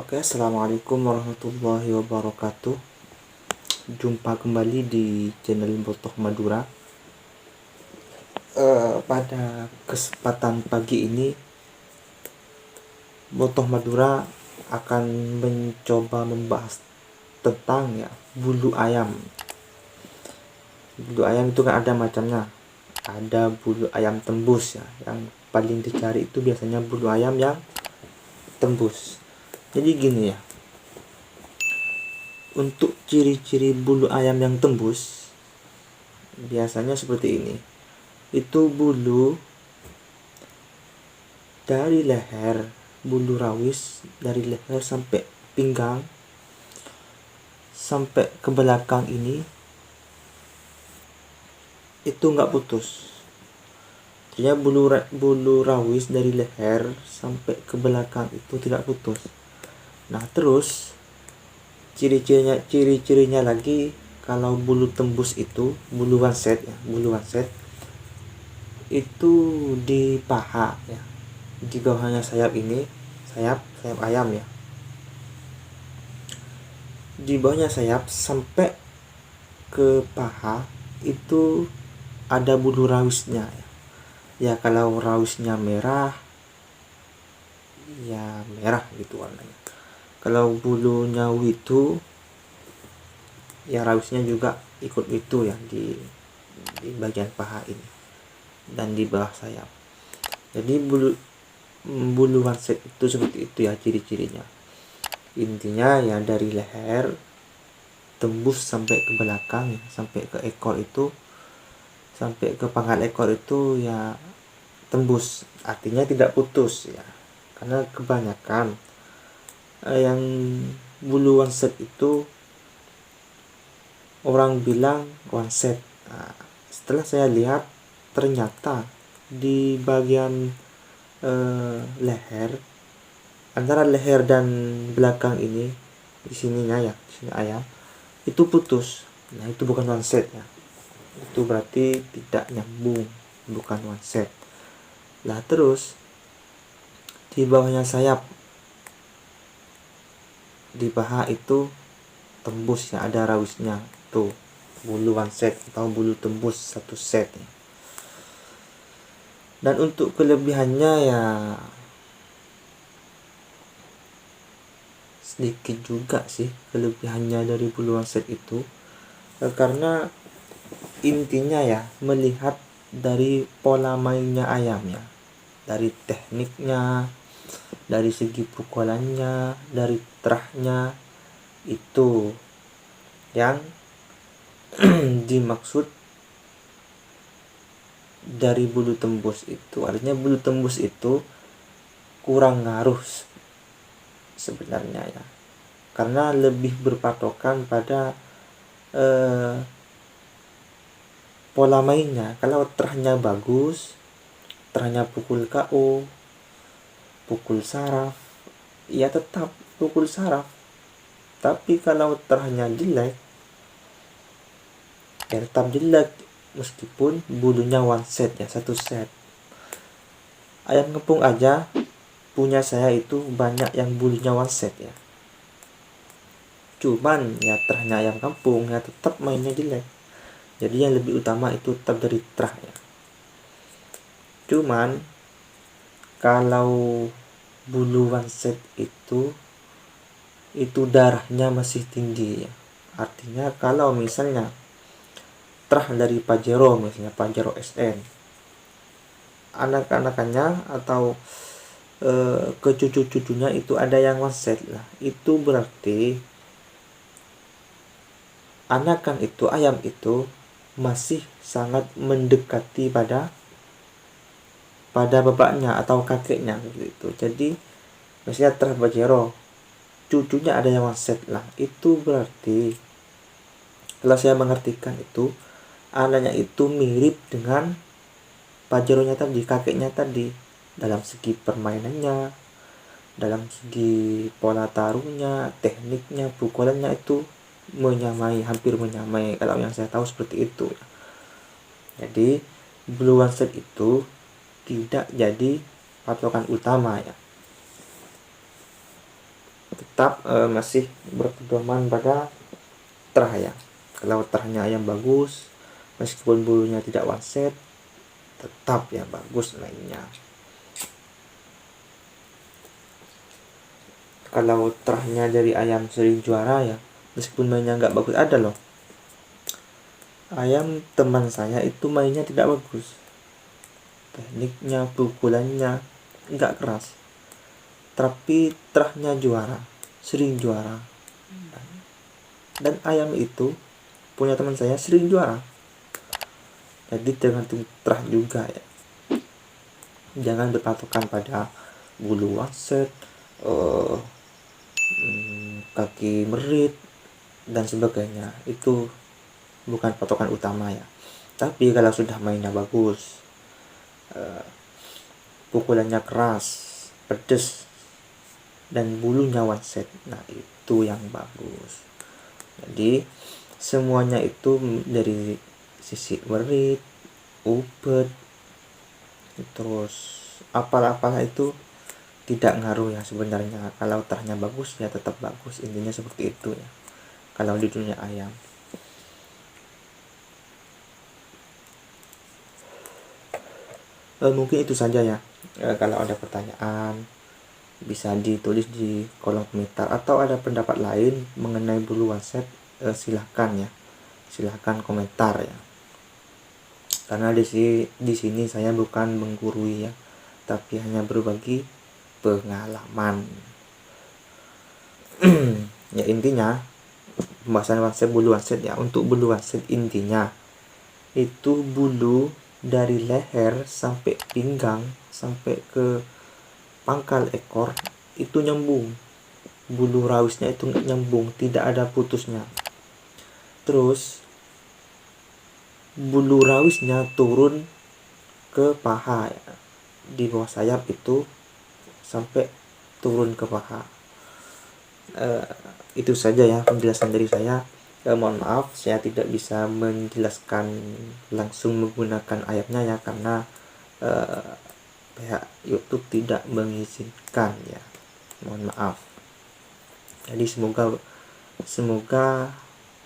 Oke, assalamualaikum warahmatullahi wabarakatuh. Jumpa kembali di channel Botoh Madura. Pada kesempatan pagi ini, Botoh Madura akan mencoba membahas tentang bulu ayam. Bulu ayam itu kan ada macamnya. Ada bulu ayam tembus yang paling dicari itu biasanya bulu ayam yang tembus. Jadi gini untuk ciri-ciri bulu ayam yang tembus biasanya seperti ini. Itu bulu dari leher, bulu rawis dari leher sampai pinggang sampai ke belakang ini itu nggak putus. Artinya bulu rawis dari leher sampai ke belakang itu tidak putus. Nah, terus ciri-cirinya lagi, kalau bulu tembus itu bulu one set itu di paha di bawahnya sayap ini, sayap ayam di bawahnya sayap sampai ke paha itu ada bulu rawisnya kalau rawisnya merah merah gitu warnanya. Kalau bulunya itu rawisnya juga ikut itu di bagian paha ini dan di bawah sayap. Jadi bulu one set itu seperti itu ciri-cirinya. Intinya dari leher tembus sampai ke belakang sampai ke ekor itu, sampai ke pangkal ekor itu tembus, artinya tidak putus karena kebanyakan yang bulu one set itu orang bilang one set. Setelah saya lihat ternyata di bagian leher, antara leher dan belakang ini, di sininya sini ayam itu putus. Nah, itu bukan one set itu berarti tidak nyambung, bukan one set. Lah, terus di bawahnya sayap di paha itu tembus ada rawisnya, tuh bulu one set atau bulu tembus satu set Dan untuk kelebihannya sedikit juga sih kelebihannya dari bulu one set itu, karena intinya melihat dari pola mainnya ayam dari tekniknya, dari segi pukulannya, dari terahnya, itu yang dimaksud dari bulu tembus itu. Artinya bulu tembus itu kurang ngaruh sebenarnya karena lebih berpatokan pada pola mainnya. Kalau terahnya bagus, terahnya pukul KO, pukul saraf, tetap pukul saraf. Tapi kalau terahnya jelek, tetap jelek meskipun bulunya one set satu set. Ayam kampung aja punya saya itu banyak yang bulunya one set cuman terahnya ayam kampung tetap mainnya jelek. Jadi yang lebih utama itu tetap dari terah Cuman kalau bulu one set itu darahnya masih tinggi Artinya kalau misalnya terah dari Pajero, misalnya Pajero SN, anak-anakannya atau ke cucu-cucunya itu ada yang one set itu berarti anakan itu, ayam itu masih sangat mendekati pada bapaknya atau kakeknya gitu. Jadi misalnya terah Pajero, cucunya ada yang one set itu berarti, kalau saya mengartikan itu, anaknya itu mirip dengan Pajeronya tadi, kakeknya tadi, dalam segi permainannya, dalam segi pola taruhnya, tekniknya, pukulannya itu hampir menyamai. Kalau yang saya tahu seperti itu Jadi blue one set itu tidak jadi patokan utama tetap masih berpedoman pada terah ayam. Kalau terahnya ayam bagus, meskipun bulunya tidak one set, tetap ya bagus mainnya. Kalau terahnya dari ayam sering juara ya, meskipun mainnya nggak bagus, ada loh ayam teman saya itu mainnya tidak bagus, tekniknya, pukulannya nggak keras, tapi terahnya juara, sering juara. Dan ayam itu punya teman saya sering juara. Jadi tergantung terah juga ya. Jangan berpatokan pada bulu waset, kaki merit dan sebagainya. Itu bukan patokan utama ya. Tapi kalau sudah mainnya bagus, pukulannya keras, pedes, dan bulunya one set, nah itu yang bagus. Jadi semuanya itu dari sisi merit, ubet, terus apalah itu tidak ngaruh ya sebenarnya. Kalau terahnya bagus ya tetap bagus, intinya seperti itu ya kalau di dunia ayam. Mungkin itu saja ya. Kalau ada pertanyaan bisa ditulis di kolom komentar, atau ada pendapat lain mengenai bulu one set, silahkan ya, silahkan komentar ya. Karena di sini saya bukan menggurui ya, tapi hanya berbagi pengalaman. Ya intinya pembahasan one set, bulu one set ya. Untuk bulu one set intinya itu bulu dari leher sampai pinggang sampai ke pangkal ekor itu nyambung. Bulu rawisnya itu nyambung, tidak ada putusnya. Terus bulu rawisnya turun ke paha ya. Di bawah sayap itu sampai turun ke paha. Itu saja ya penjelasan dari saya. Mohon maaf saya tidak bisa menjelaskan langsung menggunakan ayatnya ya, karena pihak YouTube tidak mengizinkan ya. Mohon maaf. Jadi semoga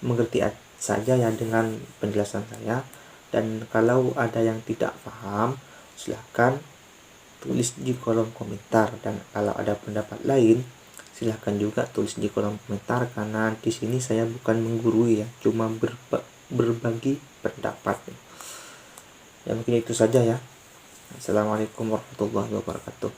mengerti saja ya dengan penjelasan saya. Dan kalau ada yang tidak paham, silahkan tulis di kolom komentar. Dan kalau ada pendapat lain, silahkan juga tulis di kolom komentar, karena di sini saya bukan menggurui ya, cuma berbagi pendapat. Ya mungkin itu saja ya. Assalamualaikum warahmatullahi wabarakatuh.